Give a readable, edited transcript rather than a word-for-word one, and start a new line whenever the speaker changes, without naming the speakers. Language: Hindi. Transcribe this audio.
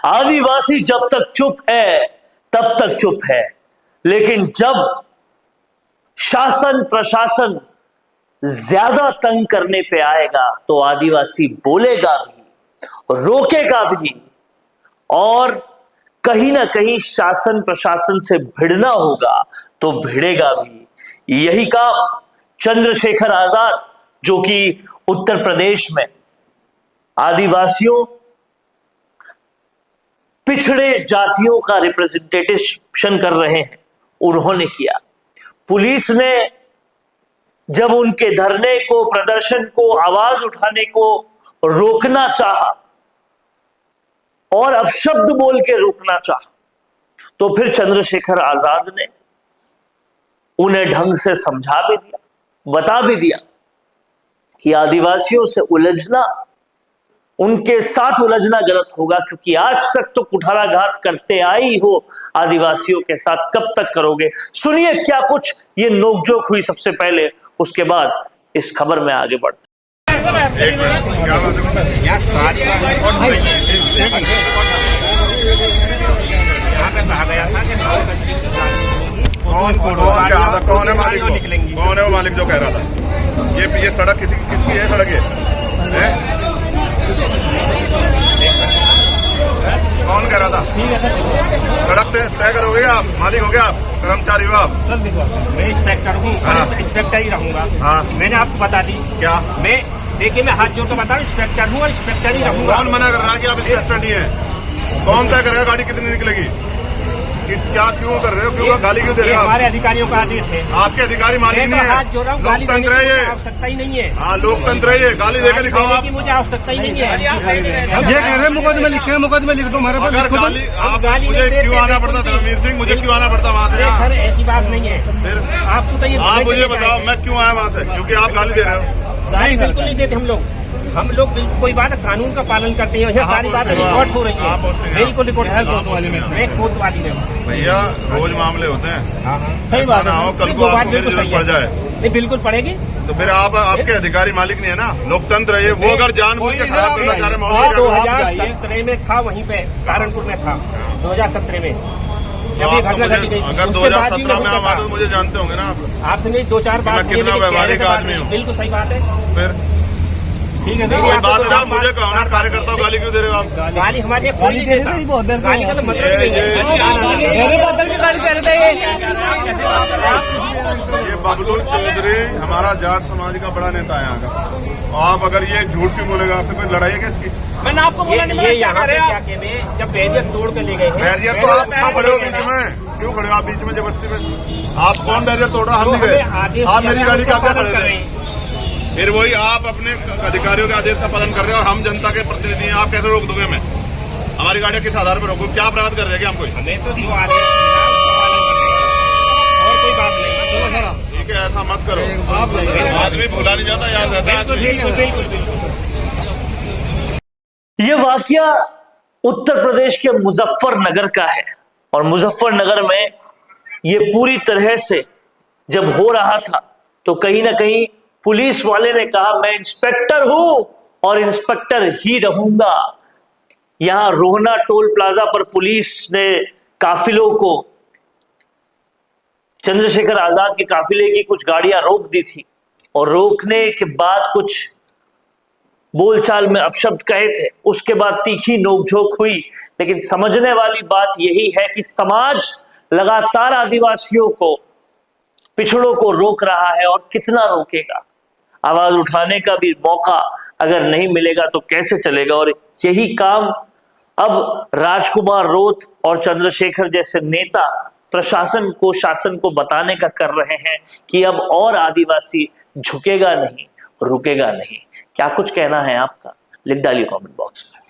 आदिवासी जब तक चुप है तब तक चुप है, लेकिन जब शासन प्रशासन ज्यादा तंग करने पे आएगा तो आदिवासी बोलेगा भी, रोकेगा भी, और कहीं ना कहीं शासन प्रशासन से भिड़ना होगा तो भिड़ेगा भी। यही काम चंद्रशेखर आजाद, जो कि उत्तर प्रदेश में आदिवासियों, पिछड़े जातियों का रिप्रेजेंटेशन कर रहे हैं, उन्होंने किया। पुलिस ने जब उनके धरने को, प्रदर्शन को, आवाज उठाने को रोकना चाहा और अपशब्द बोल के रोकना चाहा, तो फिर चंद्रशेखर आजाद ने उन्हें ढंग से समझा भी दिया, बता भी दिया कि आदिवासियों से उलझना, उनके साथ उलझना गलत होगा, क्योंकि आज तक तो कुठाराघात करते आई हो आदिवासियों के साथ, कब तक करोगे। सुनिए क्या कुछ ये नोकझोंक हुई सबसे पहले, उसके बाद इस खबर में आगे बढ़ते।
कौन है मालिक? कौन है वो मालिक जो कह रहा था ये सड़क किसकी है? सड़क है? कौन कह रहा था? सड़क तय करोगे आप? मालिक हो गया आप? कर्मचारी हो आप?
मैं इंस्पेक्टर हूँ, इंस्पेक्टर ही रहूंगा।
हाँ।
मैंने आपको बता दी
क्या?
देखिए मैं हाथ जोड़ कर बता रहा हूँ, इंस्पेक्टर हूँ और इंस्पेक्टर ही रहूंगा।
कौन मना कर रहा है कि आप इंस्पेक्टर नहीं है? कौन तय करेगा गाड़ी कितनी निकलेगी? क्या क्यों कर रहे हो? क्यों गाली क्यों दे रहे हो?
हमारे अधिकारियों का आदेश है।
आपके अधिकारी मालिक नहीं है?
हाथ जोड़ रहा हूँ, गाली देने की मुझे आवश्यकता ही नहीं है।
हाँ, लोकतंत्र है ये, गाली देकर दिखाओ आप।
मुझे आवश्यकता ही नहीं है।
हम ये कह रहे हैं मुकदमे लिखे हैं, मुकदमे लिख दो हमारे पास।
अगर गाली मुझे क्यों आना पड़ता? धर्मवीर सिंह, मुझे क्यों आना पड़ता वहाँ से?
सर ऐसी बात नहीं है।
फिर
आपको तो ये
आप मुझे बताओ मैं क्यों आया वहाँ से? क्योंकि आप गाली दे रहे हो।
गाली बिल्कुल नहीं देते हम लोग बिल्कुल कोई बात कानून का पालन करते हैं। सारी बातें रिकॉर्ड हो रही है, बिल्कुल रिकॉर्ड है। मैं कोतवाली में
भैया, रोज मामले होते हैं,
सही बात
ना हो कल को आपको मेरी जरूरत पड़ जाए।
नहीं बिल्कुल पड़ेगी।
तो फिर आप आपके अधिकारी मालिक नहीं है ना? लोकतंत्र है ये। वो अगर जानबूझ के खराब करना चाह रहे माहौल,
2017 में था, वहीं पे सहारनपुर में था 2017 में जब ये घटना घटी गई।
अगर 2017 में आप आते तो मुझे जानते होंगे ना आप?
आपसे मेरी 2-4 बात
कितना व्यवहारिक आदमी हूँ।
बिल्कुल सही बात है।
फिर
ठीक है,
कोई बात है ना? मुझे कहो ना, कार्यकर्ता गाली क्यों दे रहे हो आप?
गाली हमारे गाली का तो मतलब नहीं है।
ये बबलू चौधरी हमारा जाट समाज का बड़ा नेता है यहाँ का। आप अगर ये झूठ क्यों बोलेगा? आपसे कोई लड़ाई है क्या इसकी?
मैंने आपको बोला ये यहाँ पे जब बैरियर तोड़ कर ले गए हैं।
बैरियर तो आप क्यों खड़े हो बीच में? क्यों खड़े हो आप बीच में जबरदस्ती में? आप कौन बैरियर तोड़ रहा? हम नहीं गए। आप मेरी गाड़ी का क्या खड़े थे? फिर वही आप अपने अधिकारियों के आदेश का पालन कर रहे हैं और हम जनता के प्रतिनिधि हैं। आप कैसे रोक दोगे हमें? हमारी गाड़ियां किस आधार पर रोको? क्या अपराध कर रहे हैं हम? कोई
हमें तो जो आदेश और कोई बात नहीं।
ठीक है, ऐसा मत करो। आदमी भूला नहीं जाता, याद रहता है।
ये वाकया उत्तर प्रदेश के मुजफ्फरनगर का है, और मुजफ्फरनगर में ये पूरी तरह से जब हो रहा था तो कहीं ना कहीं पुलिस वाले ने कहा मैं इंस्पेक्टर हूं और इंस्पेक्टर ही रहूंगा। यहां रोहना टोल प्लाजा पर पुलिस ने काफिलों को, चंद्रशेखर आजाद के काफिले की कुछ गाड़ियां रोक दी थी, और रोकने के बाद कुछ बोलचाल में अपशब्द कहे थे। उसके बाद तीखी नोकझोंक हुई। लेकिन समझने वाली बात यही है कि समाज लगातार आदिवासियों को, पिछड़ों को रोक रहा है, और कितना रोकेगा? आवाज उठाने का भी मौका अगर नहीं मिलेगा तो कैसे चलेगा? और यही काम अब राजकुमार रोत और चंद्रशेखर जैसे नेता प्रशासन को, शासन को बताने का कर रहे हैं कि अब और आदिवासी झुकेगा नहीं, रुकेगा नहीं। क्या कुछ कहना है आपका? लिख डालिए कमेंट बॉक्स में।